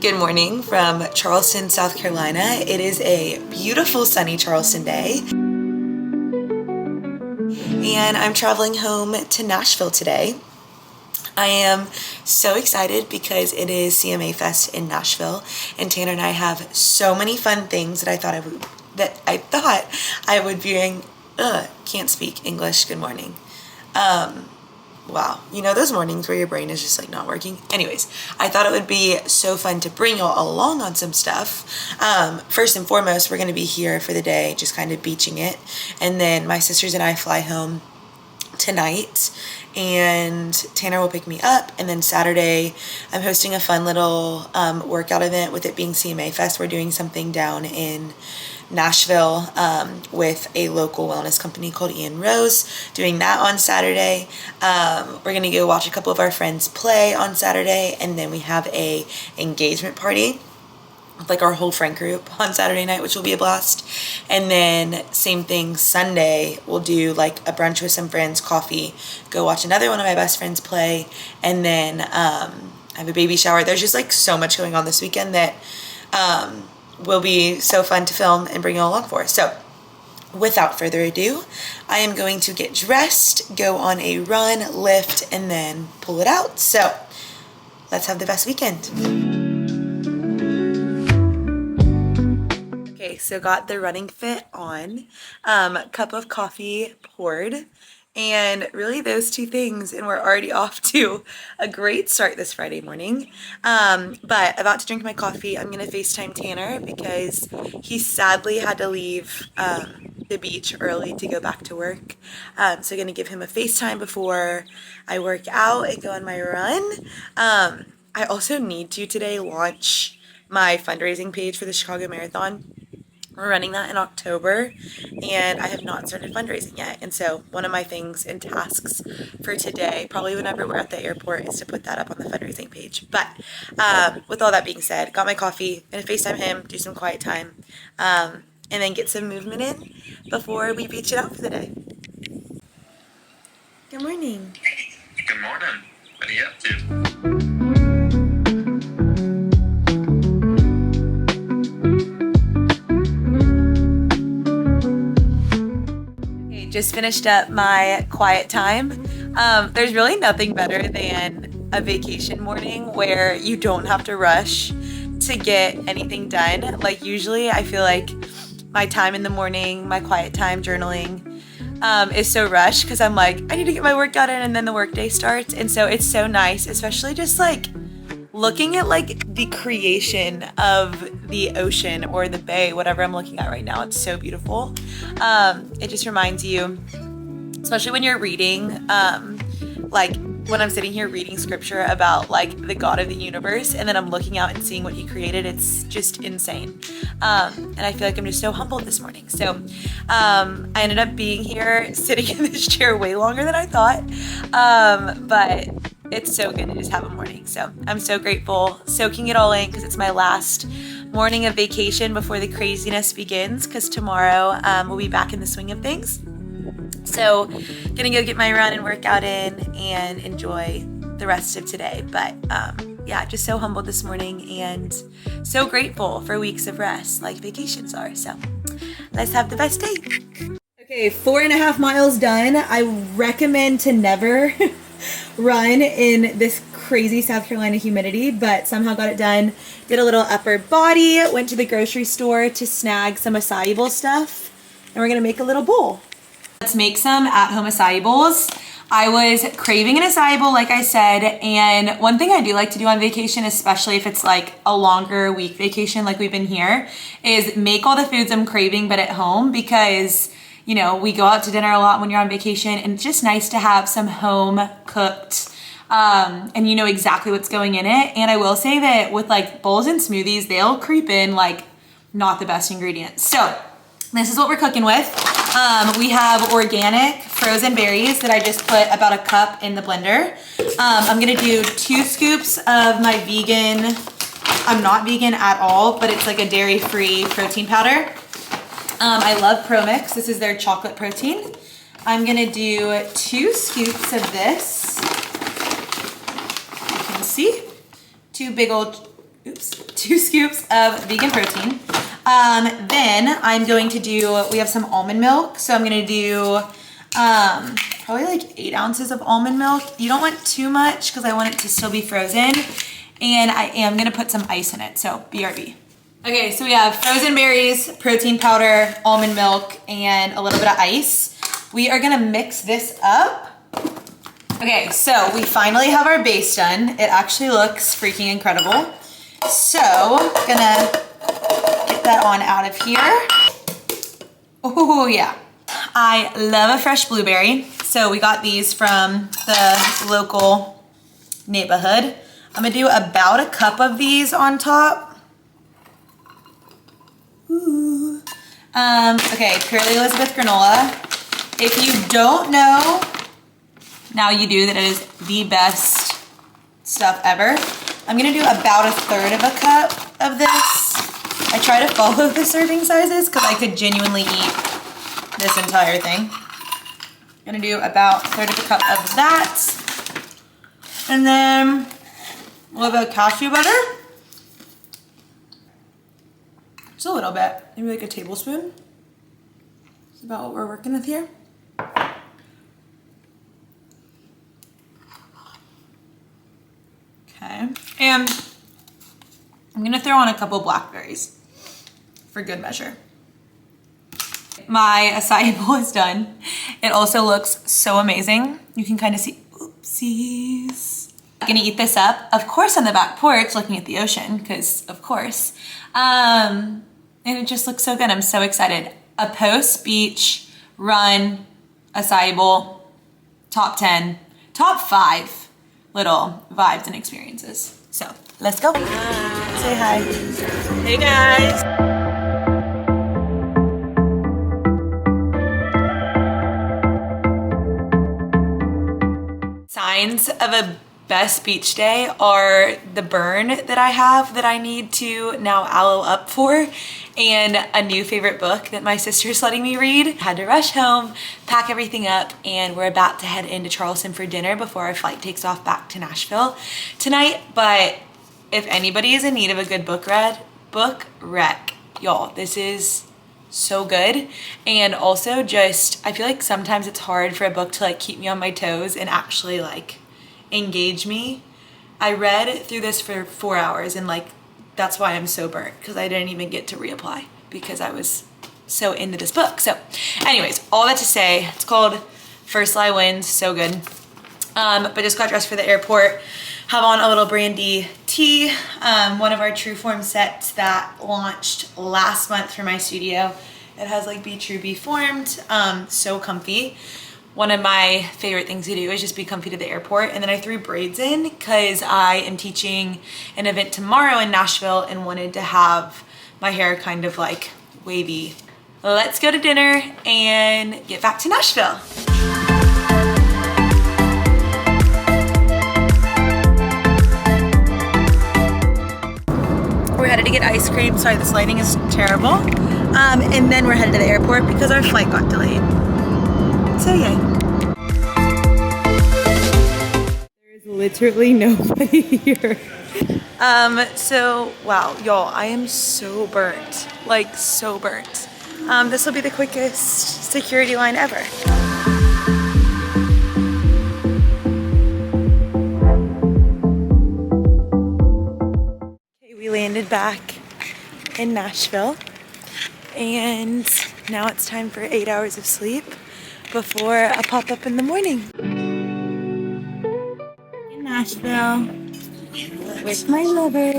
Good morning from Charleston, South Carolina. It is a beautiful sunny Charleston day. And I'm traveling home to Nashville today. I am so excited because it is CMA Fest in Nashville, and Tanner and I have so many fun things that I thought I would bring. Can't speak English. Good morning. Wow, you know those mornings where your brain is just like not working? Anyways, I thought it would be so fun to bring y'all along on some stuff. First and foremost, we're going to be here for the day, just kind of beaching it. And then my sisters and I fly home tonight, and Tanner will pick me up. And then Saturday, I'm hosting a fun little workout event. With it being CMA Fest, we're doing something down in Nashville with a local wellness company called Ian Rose, doing that on Saturday. We're gonna go watch a couple of our friends play on Saturday, and then we have a engagement party with like our whole friend group on Saturday night, which will be a blast. And then same thing Sunday, we'll do like a brunch with some friends, coffee, go watch another one of my best friends play, and then I have a baby shower. There's just like so much going on this weekend that will be so fun to film and bring you all along for. So without further ado, I am going to get dressed, go on a run, lift, and then pull it out. So let's have the best weekend. Okay, so got the running fit on, cup of coffee poured, and really those two things, and we're already off to a great start this Friday morning. But about to drink my coffee, I'm gonna FaceTime Tanner because he sadly had to leave the beach early to go back to work. So I'm gonna give him a FaceTime before I work out and go on my run. I also need to today launch my fundraising page for the Chicago Marathon. We're running that in October, and I have not started fundraising yet. And so one of my things and tasks for today, probably whenever we're at the airport, is to put that up on the fundraising page. But with all that being said, got my coffee, gonna FaceTime him, do some quiet time, and then get some movement in before we beach it out for the day. Good morning. Good morning. What are you up to? Just finished up my quiet time. There's really nothing better than a vacation morning where you don't have to rush to get anything done. Like usually I feel like my time in the morning, my quiet time journaling is so rushed because I'm like, I need to get my workout in and then the workday starts. And so it's so nice, especially just like looking at like the creation of the ocean or the bay, whatever I'm looking at right now. It's so beautiful. It just reminds you, especially when you're reading, like when I'm sitting here reading scripture about like the God of the universe, and then I'm looking out and seeing what he created. It's just insane. And I feel like I'm just so humbled this morning. So I ended up being here sitting in this chair way longer than I thought. But it's so good to just have a morning. So I'm so grateful, soaking it all in because it's my last morning of vacation before the craziness begins, because tomorrow we'll be back in the swing of things. So gonna go get my run and workout in and enjoy the rest of today. But yeah, just so humbled this morning and so grateful for weeks of rest like vacations are. So let's have the best day. Okay, 4.5 miles done. I recommend to never run in this crazy South Carolina humidity, but somehow got it done. Did a little upper body, went to the grocery store to snag some acai bowl stuff, and we're gonna make a little bowl. Let's make some at-home acai bowls. I was craving an acai bowl, like I said, and one thing I do like to do on vacation, especially if it's like a longer week vacation like we've been here, is make all the foods I'm craving but at home, because you know, we go out to dinner a lot when you're on vacation, and it's just nice to have some home cooked, and you know exactly what's going in it. And I will say that with like bowls and smoothies, they'll creep in like not the best ingredients. So this is what we're cooking with. We have organic frozen berries that I just put about a cup in the blender. I'm gonna do 2 scoops of my vegan, I'm not vegan at all, but it's like a dairy-free protein powder. I love ProMix. This is their chocolate protein. I'm gonna do 2 scoops of this. You can see 2 big old 2 scoops of vegan protein. Then I'm going to do, we have some almond milk. So I'm gonna do probably like 8 ounces of almond milk. You don't want too much because I want it to still be frozen. And I am gonna put some ice in it, so BRB. Okay, so we have frozen berries, protein powder, almond milk, and a little bit of ice. We are gonna mix this up. Okay, so we finally have our base done. It actually looks freaking incredible. So, gonna get that on out of here. Oh yeah. I love a fresh blueberry. So we got these from the local neighborhood. I'm gonna do about a cup of these on top. Ooh. Okay, Purely Elizabeth granola. If you don't know, now you do, that it is the best stuff ever. I'm gonna do about 1/3 of a cup of this. I try to follow the serving sizes because I could genuinely eat this entire thing. I'm gonna do about 1/3 of a cup of that. And then a little bit of cashew butter. Just a little bit, maybe like a tablespoon. That's about what we're working with here. Okay, and I'm gonna throw on a couple blackberries for good measure. My acai bowl is done. It also looks so amazing. You can kind of see, oopsies. I'm gonna eat this up, of course, on the back porch looking at the ocean, because of course. And it just looks so good. I'm so excited. A post-beach run acai bowl, top 10, top 5 little vibes and experiences. So let's go. Say hi. Hey guys. Signs of a best beach day are the burn that I have that I need to now aloe up for, and a new favorite book that my sister's letting me read. Had to rush home, pack everything up, and we're about to head into Charleston for dinner before our flight takes off back to Nashville tonight. But if anybody is in need of a good book rec, y'all, this is so good. And also just, I feel like sometimes it's hard for a book to like keep me on my toes and actually like engage me. I read through this for 4 hours, and like that's why I'm so burnt, because I didn't even get to reapply because I was so into this book. So anyways, all that to say, it's called First Lie Wins, so good. But just got dressed for the airport. Have on a little brandy tee, one of our True Form sets that launched last month for my studio. It has like Be True, Be Formed, so comfy. One of my favorite things to do is just be comfy to the airport. And then I threw braids in because I am teaching an event tomorrow in Nashville and wanted to have my hair kind of like wavy. Let's go to dinner and get back to Nashville. We're headed to get ice cream. Sorry, this lighting is terrible. And then we're headed to the airport because our flight got delayed. So yay. There's literally nobody here. So wow, y'all, I am so burnt. Like so burnt. This will be the quickest security line ever. Okay, we landed back in Nashville, and now it's time for 8 hours of sleep before a pop-up in the morning. In Nashville with my lover.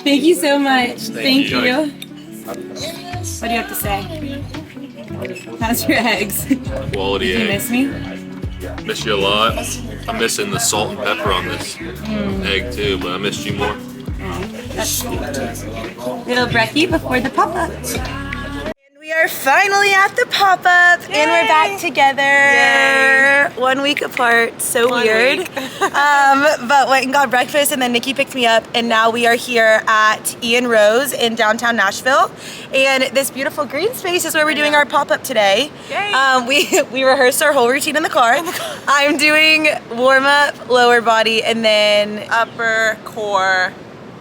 Thank you so much. Thank you. What do you have to say? How's your eggs? Quality You egg. miss me? Miss you a lot. I'm missing the salt and pepper on this egg too, but I missed you more. That's cute. Little brekkie before the pop-up. And we We're finally at the pop-up and we're back together. Yay. 1 week apart, so weird. But went and got breakfast and then Nikki picked me up and now we are here at Ian Rose in downtown Nashville. And this beautiful green space is where we're doing our pop-up today. We rehearsed our whole routine in the car. I'm doing warm-up, lower body, and then upper core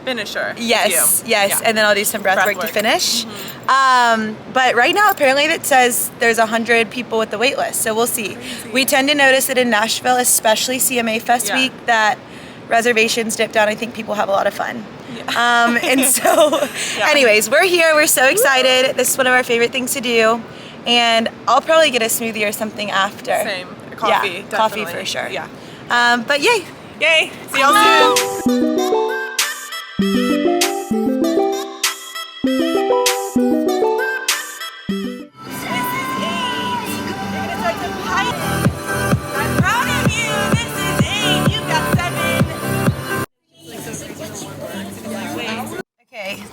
finisher. Yes. Yeah. And then I'll do some breath work to finish. But right now, apparently it says there's 100 people with the wait list, so we'll see. We tend to notice that in Nashville, especially CMA Fest week, that reservations dip down. I think people have a lot of fun. And so, anyways, we're here. We're so excited. This is one of our favorite things to do. And I'll probably get a smoothie or something after. Same. Coffee. Yeah, definitely. coffee for sure. Yeah. But yay. Yay. See y'all soon.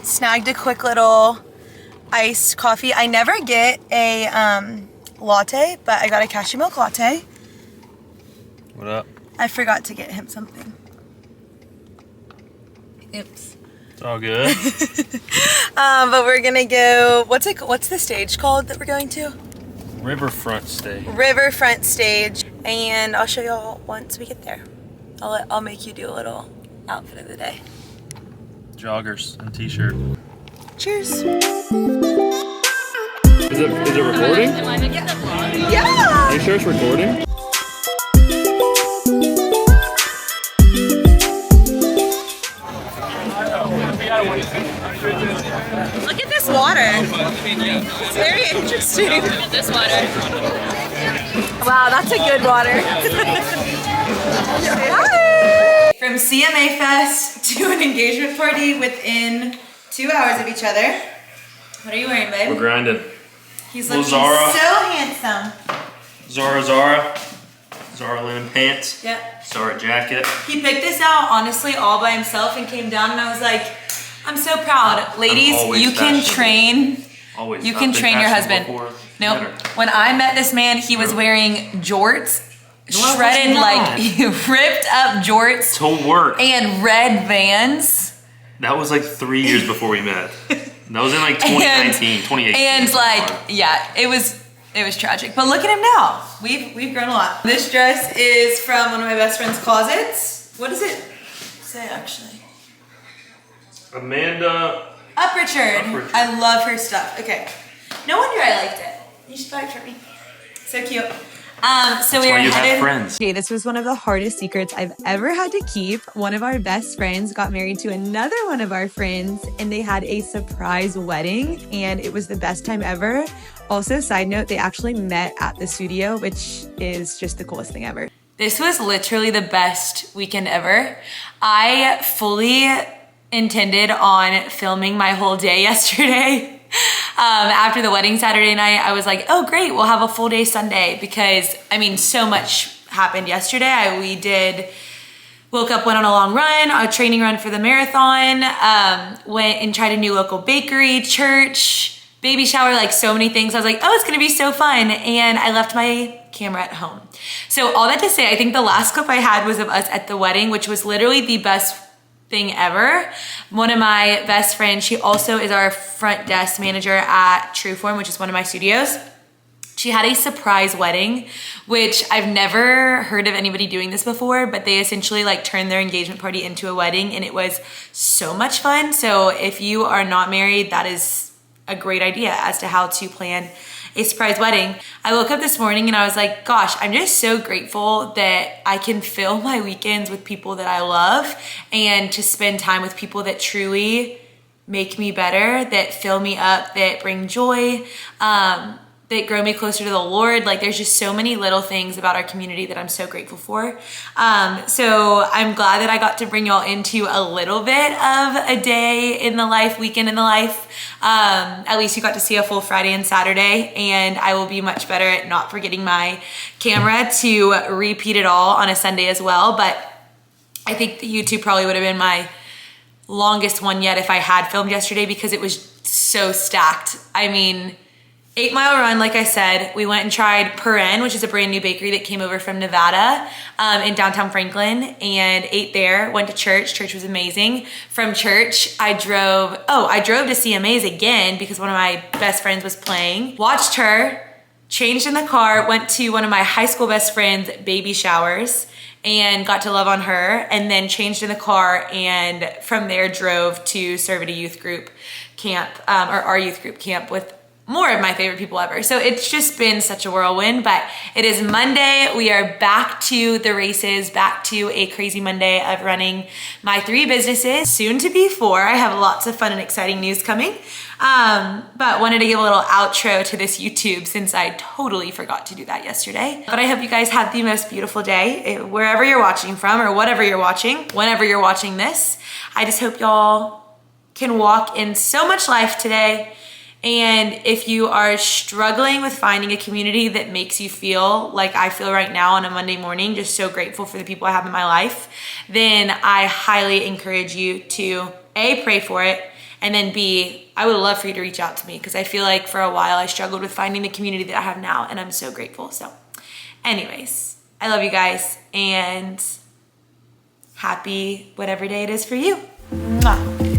Snagged a quick little iced coffee. I never get a latte, but I got a cashew milk latte. What up? I forgot to get him something. Oops. It's all good. But we're gonna go. What's the stage called that we're going to? Riverfront stage. Riverfront stage, and I'll show y'all once we get there. I'll make you do a little outfit of the day. Joggers and t-shirt. Cheers. Is it recording? Yeah. Are you sure it's recording? Look at this water. It's very interesting. Look at this water. Wow, that's a good water. Hi. From CMA Fest to an engagement party within 2 hours of each other. What are you wearing, babe? We're grinding. He's looking Zara. so handsome. Zara linen pants. Yep. Zara jacket. He picked this out, honestly, all by himself and came down and I was like, I'm so proud. Ladies, you can train. Always. You can train your husband. Nope. When I met this man, he was wearing jorts. Shredded, like ripped up jorts to work and red Vans. That was like 3 years before we met. That was in like 2019, 2018. And like, yeah, it was tragic. But look at him now. We've grown a lot. This dress is from one of my best friend's closets. What does it say actually? Amanda Uprichard. I love her stuff. Okay. No wonder I liked it. You should buy it for me. So cute. So we were headed. Okay, this was one of the hardest secrets I've ever had to keep. One of our best friends got married to another one of our friends and they had a surprise wedding and it was the best time ever. Also, side note, they actually met at the studio, which is just the coolest thing ever. This was literally the best weekend ever. I fully intended on filming my whole day yesterday. After the wedding Saturday night, I was like, oh great, we'll have a full day Sunday because I mean, so much happened yesterday. Woke up, went on a long run, a training run for the marathon, went and tried a new local bakery, church, baby shower, like so many things. I was like, oh, it's gonna be so fun. And I left my camera at home. So all that to say, I think the last clip I had was of us at the wedding, which was literally the best thing ever. One of my best friends, she also is our front desk manager at Trueform, which is one of my studios. She had a surprise wedding, which I've never heard of anybody doing this before, but they essentially like turned their engagement party into a wedding and it was so much fun. So if you are not married, that is a great idea as to how to plan a surprise wedding. I woke up this morning and I was like, gosh, I'm just so grateful that I can fill my weekends with people that I love and to spend time with people that truly make me better, that fill me up, that bring joy, that grow me closer to the Lord. Like there's just so many little things about our community that I'm so grateful for. So I'm glad that I got to bring y'all into a little bit of a day in the life, weekend in the life. At least you got to see a full Friday and Saturday, and I will be much better at not forgetting my camera to repeat it all on a Sunday as well. But I think the YouTube probably would have been my longest one yet if I had filmed yesterday because it was so stacked. I mean, 8-mile run, like I said. We went and tried Perrin, which is a brand new bakery that came over from Nevada in downtown Franklin, and ate there. Went to church. Church was amazing. From church, I drove to CMAs again because one of my best friends was playing. Watched her, changed in the car, went to one of my high school best friend's baby showers and got to love on her, and then changed in the car, and from there drove to serve at a youth group camp, or our youth group camp with more of my favorite people ever. So it's just been such a whirlwind, but it is Monday. We are back to the races, back to a crazy Monday of running my 3 businesses, soon to be 4. I have lots of fun and exciting news coming. But wanted to give a little outro to this YouTube since I totally forgot to do that yesterday. But I hope you guys have the most beautiful day, wherever you're watching from or whatever you're watching, whenever you're watching this. I just hope y'all can walk in so much life today. And if you are struggling with finding a community that makes you feel like I feel right now on a Monday morning, just so grateful for the people I have in my life, then I highly encourage you to A, pray for it, and then B, I would love for you to reach out to me because I feel like for a while I struggled with finding the community that I have now, and I'm so grateful. So anyways, I love you guys, and happy whatever day it is for you. Mwah.